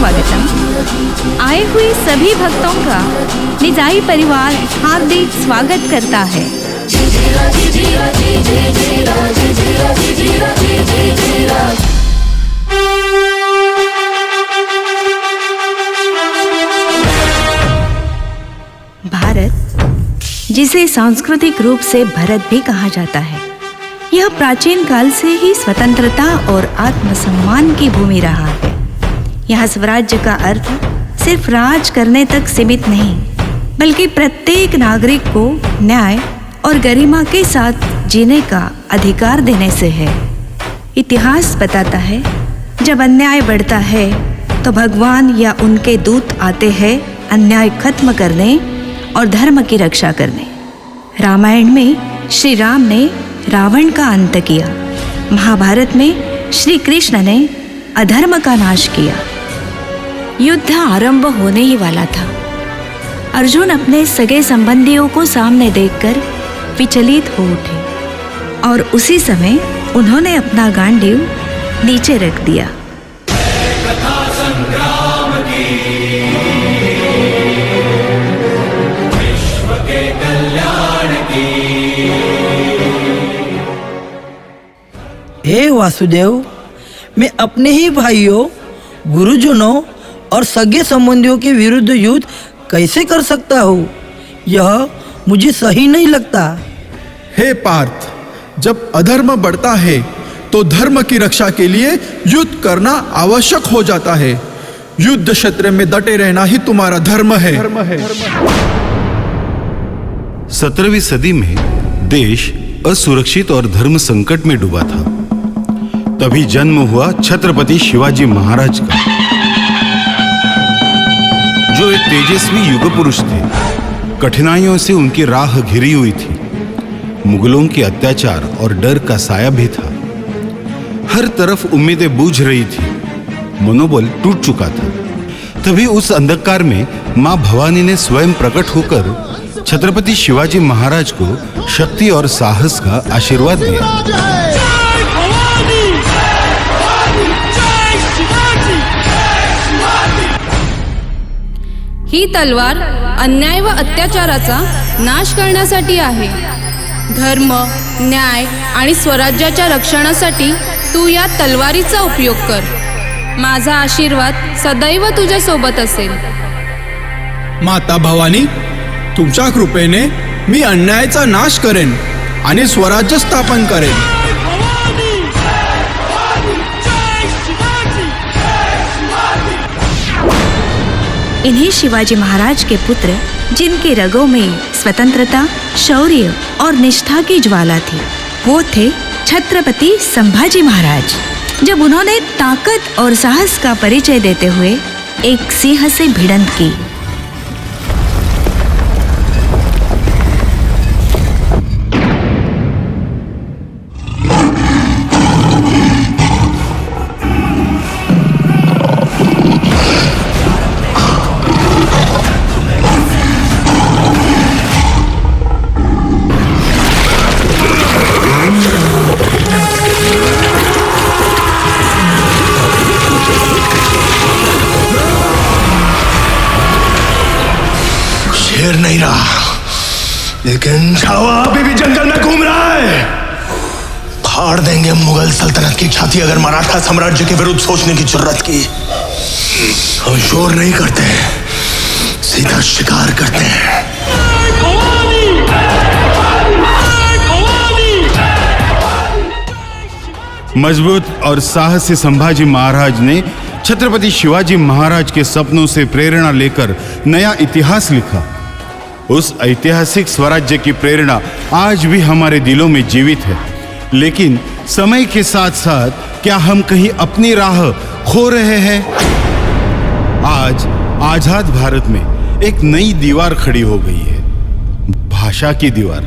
स्वागतम। आए हुए सभी भक्तों का निजाई परिवार हार्दिक स्वागत करता है। भारत, जिसे सांस्कृतिक रूप से भरत भी कहा जाता है, यह प्राचीन काल से ही स्वतंत्रता और आत्मसम्मान की भूमि रहा है। यहाँ स्वराज्य का अर्थ सिर्फ राज करने तक सीमित नहीं, बल्कि प्रत्येक नागरिक को न्याय और गरिमा के साथ जीने का अधिकार देने से है। इतिहास बताता है, जब अन्याय बढ़ता है तो भगवान या उनके दूत आते हैं अन्याय खत्म करने और धर्म की रक्षा करने। रामायण में श्री राम ने रावण का अंत किया। महाभारत में श्री कृष्ण ने अधर्म का नाश किया। युद्ध आरंभ होने ही वाला था। अर्जुन अपने सगे संबंधियों को सामने देखकर विचलित हो उठे और उसी समय उन्होंने अपना गांडीव नीचे रख दिया। हे वासुदेव, मैं अपने ही भाइयों, गुरुजनों और सगे संबंधियों के विरुद्ध युद्ध कैसे कर सकता हूँ? यह मुझे सही नहीं लगता। हे पार्थ, जब अधर्म बढ़ता है तो धर्म की रक्षा के लिए युद्ध करना आवश्यक हो जाता है। युद्ध क्षेत्र में डटे रहना ही तुम्हारा धर्म है। 17वीं सदी में देश असुरक्षित और धर्म संकट में डूबा था। तभी जन्म हुआ छत्रपति शिवाजी महाराज का, जो एक तेजस्वी युग पुरुष थे। कठिनाइयों से उनकी राह घिरी हुई थी। मुगलों के अत्याचार और डर का साया भी था। हर तरफ उम्मीदें बूझ रही थी, मनोबल टूट चुका था। तभी उस अंधकार में मां भवानी ने स्वयं प्रकट होकर छत्रपति शिवाजी महाराज को शक्ति और साहस का आशीर्वाद दिया। ही तलवार अन्याय व अत्याचाराचा नाश करण्यासाठी आहे। धर्म, न्याय आणि स्वराज्याच्या रक्षणासाठी तू या तलवारीचा उपयोग कर। माझा आशीर्वाद सदैव तुझ्या सोबत असेल। माता भवानी, तुमच्या कृपेने मी अन्यायाचा नाश करेन आणि स्वराज्य स्थापन करेन। इन्हीं शिवाजी महाराज के पुत्र, जिनके रगों में स्वतंत्रता, शौर्य और निष्ठा की ज्वाला थी, वो थे छत्रपति संभाजी महाराज। जब उन्होंने ताकत और साहस का परिचय देते हुए एक सिंह से भिड़ंत की। शेर नहीं रहा, लेकिन छावा अभी भी जंगल में घूम रहा है। फाड़ देंगे मुगल सल्तनत की छाती अगर मराठा साम्राज्य के विरुद्ध सोचने की जरूरत की। हम शोर नहीं करते, सीधा शिकार करते हैं। मजबूत और साहसी संभाजी महाराज ने छत्रपति शिवाजी महाराज के सपनों से प्रेरणा लेकर नया इतिहास लिखा। उस ऐतिहासिक स्वराज्य की प्रेरणा आज भी हमारे दिलों में जीवित है। लेकिन समय के साथ साथ क्या हम कहीं अपनी राह खो रहे हैं? आज आजाद भारत में एक नई दीवार खड़ी हो गई है, भाषा की दीवार।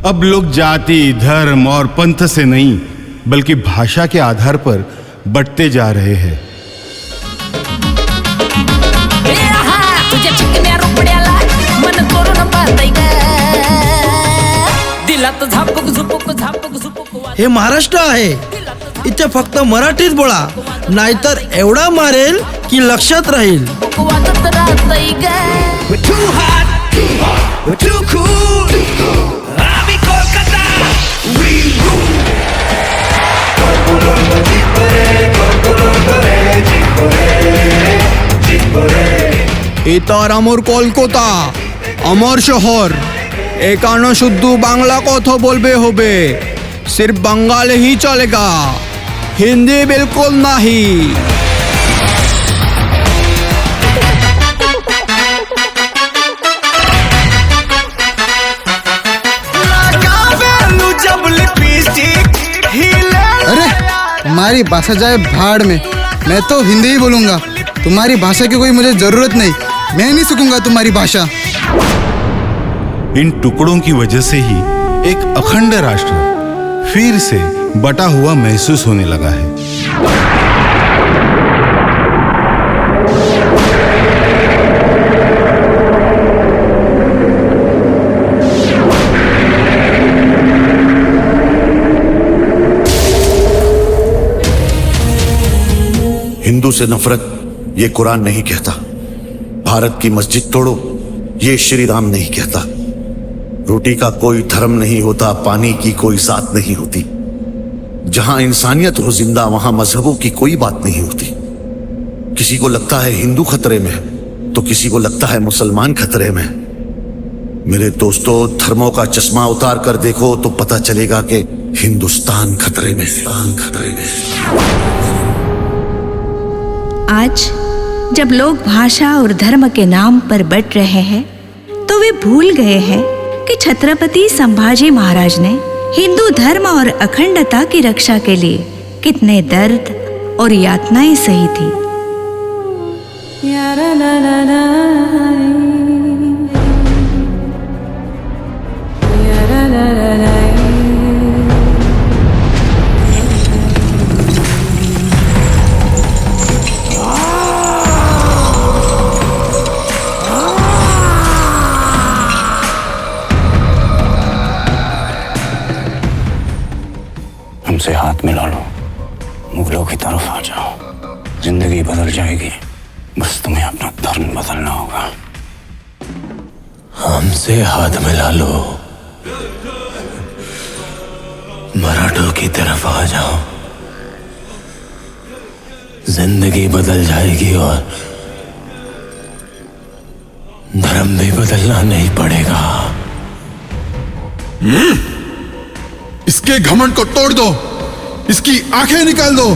अब लोग जाति, धर्म और पंथ से नहीं, बल्कि भाषा के आधार पर बंटते जा रहे हैं। तुझ्या चिकन्या रुपड्याला मन करून पाहतय ग, दिला हे महाराष्ट्र आहे, इथे फक्त मराठीच बोला, नाहीतर एवढा मारेल की लक्षात राहील. ইতার আমর কলকাতা, আমার শহর। এখানে শুধু বাংলা কথা বলবে হবে, सिर्फ बंगाल ही चलेगा, हिंदी बिल्कुल नहीं। अरे तुम्हारी भाषा जाए भाड़ में, मैं तो हिंदी ही बोलूंगा। तुम्हारी भाषा की कोई मुझे जरूरत नहीं, मैं नहीं सीखूंगा तुम्हारी भाषा। इन टुकड़ों की वजह से ही एक अखंड राष्ट्र फिर से बटा हुआ महसूस होने लगा है। हिंदू से नफरत ये कुरान नहीं कहता, भारत की मस्जिद तोड़ो ये श्री राम नहीं कहता, रोटी का कोई धर्म नहीं होता, पानी की कोई जात नहीं होती, जहां इंसानियत हो जिंदा वहां मजहबों की कोई बात नहीं होती। किसी को लगता है हिंदू खतरे में तो किसी को लगता है मुसलमान खतरे में। मेरे दोस्तों, धर्मों का चश्मा उतार कर देखो तो पता चलेगा कि हिंदुस्तान खतरे में, खतरे में। आज जब लोग भाषा और धर्म के नाम पर बट रहे हैं, तो वे भूल गए हैं कि छत्रपति संभाजी महाराज ने हिंदू धर्म और अखंडता की रक्षा के लिए कितने दर्द और यातनाएं सही थी। हमसे हाथ मिला लो, मुगलों की तरफ आ जाओ, जिंदगी बदल जाएगी। बस तुम्हें अपना धर्म बदलना होगा। हमसे हाथ मिला लो, मराठों की तरफ आ जाओ, जिंदगी बदल जाएगी और धर्म भी बदलना नहीं पड़ेगा। इसके घमंड को तोड़ दो, इसकी आंखें निकाल दो।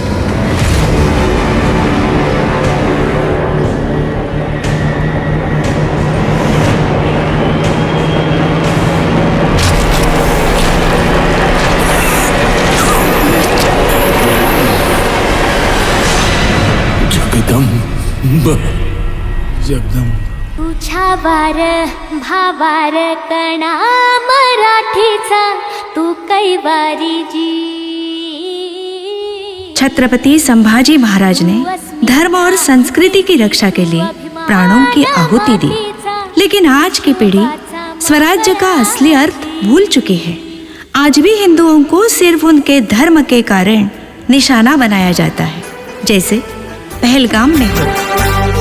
जगदम तुझ्यावर भावार कणा मराठीचा तू कैवारी जी। छत्रपति संभाजी महाराज ने धर्म और संस्कृति की रक्षा के लिए प्राणों की आहुति दी, लेकिन आज की पीढ़ी स्वराज्य का असली अर्थ भूल चुकी है। आज भी हिंदुओं को सिर्फ उनके धर्म के कारण निशाना बनाया जाता है, जैसे पहलगाम में हो।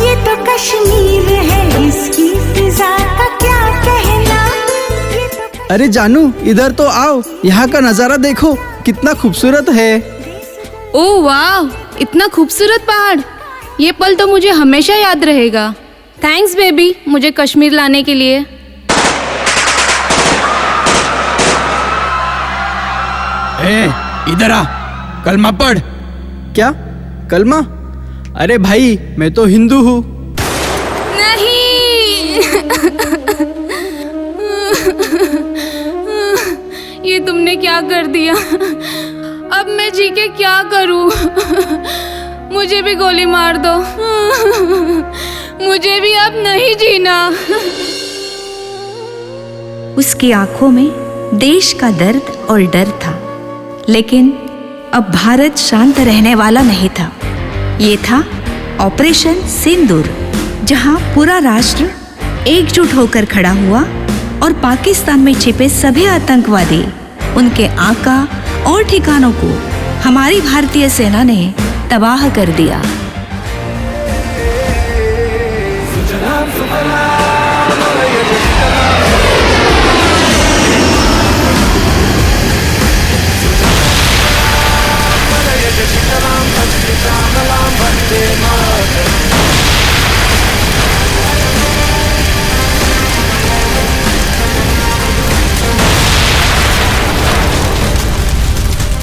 ये तो कश्मीर है, इसकी फिजा का क्या कहना। अरे जानू, इधर तो आओ, यहाँ का नजारा देखो कितना खूबसूरत है। ओह वाह, इतना खूबसूरत पहाड़। ये पल तो मुझे हमेशा याद रहेगा। थैंक्स बेबी, मुझे कश्मीर लाने के लिए। इधर आ, कलमा पढ़। क्या कलमा? अरे भाई, मैं तो हिंदू हूँ। नहीं ये तुमने क्या कर दिया? अब मैं जी के क्या करूं? मुझे भी गोली मार दो, मुझे भी अब नहीं जीना। उसकी आंखों में देश का दर्द और डर था, लेकिन अब भारत शांत रहने वाला नहीं था। ये था ऑपरेशन सिंदूर, जहां पूरा राष्ट्र एकजुट होकर खड़ा हुआ और पाकिस्तान में छिपे सभी आतंकवादी उनके आका और ठिकानों को हमारी भारतीय सेना ने तबाह कर दिया।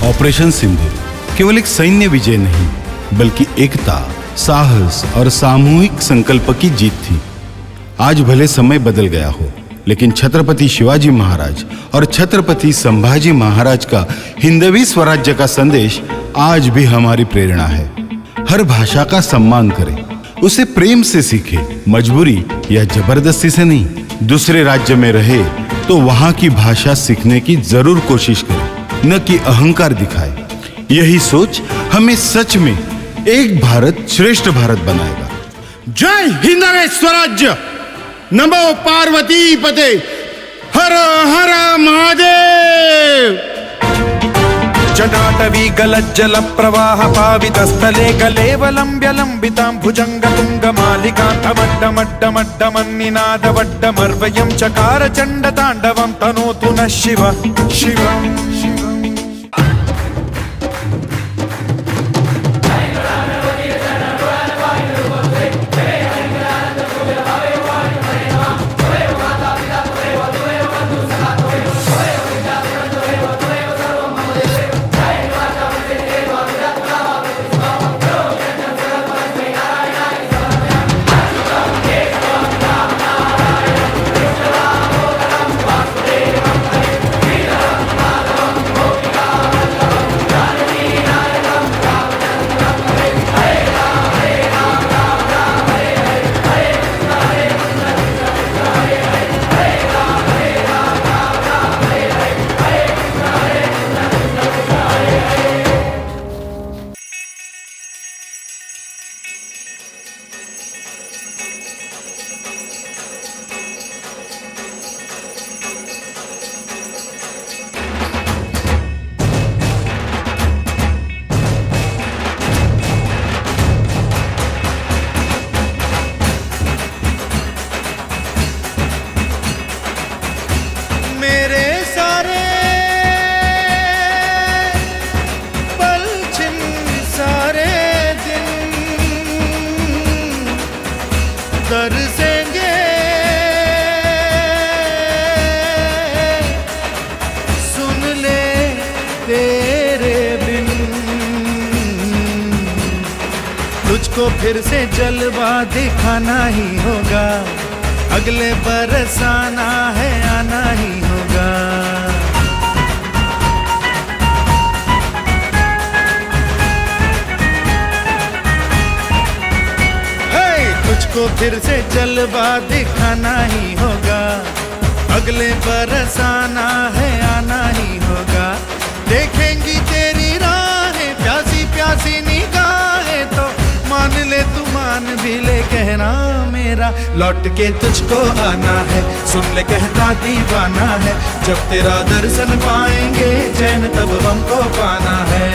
ऑपरेशन सिंदूर केवल एक सैन्य विजय नहीं, बल्कि एकता, साहस और सामूहिक संकल्प की जीत थी। आज भले समय बदल गया हो, लेकिन छत्रपति शिवाजी महाराज और छत्रपति संभाजी महाराज का हिंदवी स्वराज्य का संदेश आज भी हमारी प्रेरणा है। हर भाषा का सम्मान करें, उसे प्रेम से सीखे, मजबूरी या जबरदस्ती से नहीं। दूसरे राज्य में रहे तो वहां की भाषा सीखने की जरूर कोशिश करें, न कि अहंकार दिखाए। यही सोच हमें सच में एक भारत श्रेष्ठ भारत बनाएगा। जय हिंद स्वराज्य। नमो पार्वती पते, हर हर महादेव। जटाटवी गलज्जल प्रवाह पावितस्थले कलेवलम्ब्य लम्बितां भुजंग तुंग मालिकान्तमड्डमड्डमड्डमन्निनादवड्डमर्वयं चकार चण्ड ताण्डवं तनोतु नः शिव शिवम्। तरसेंगे सुन ले तेरे बिन, तुझको फिर से जलवा दिखाना ही होगा, अगले बरस आना है आना ही होगा। तुझको फिर से जलवा दिखाना ही होगा, अगले बरस आना है आना ही होगा। देखेंगी तेरी राहें प्यासी प्यासी निगाहें, तो मान ले तू मान भी ले कहना मेरा, लौट के तुझको आना है, सुन ले कहता दीवाना है। जब तेरा दर्शन पाएंगे चैन तब हमको पाना है।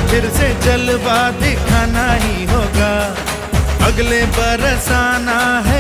फिर से जलवा दिखाना ही होगा, अगले बरस आना है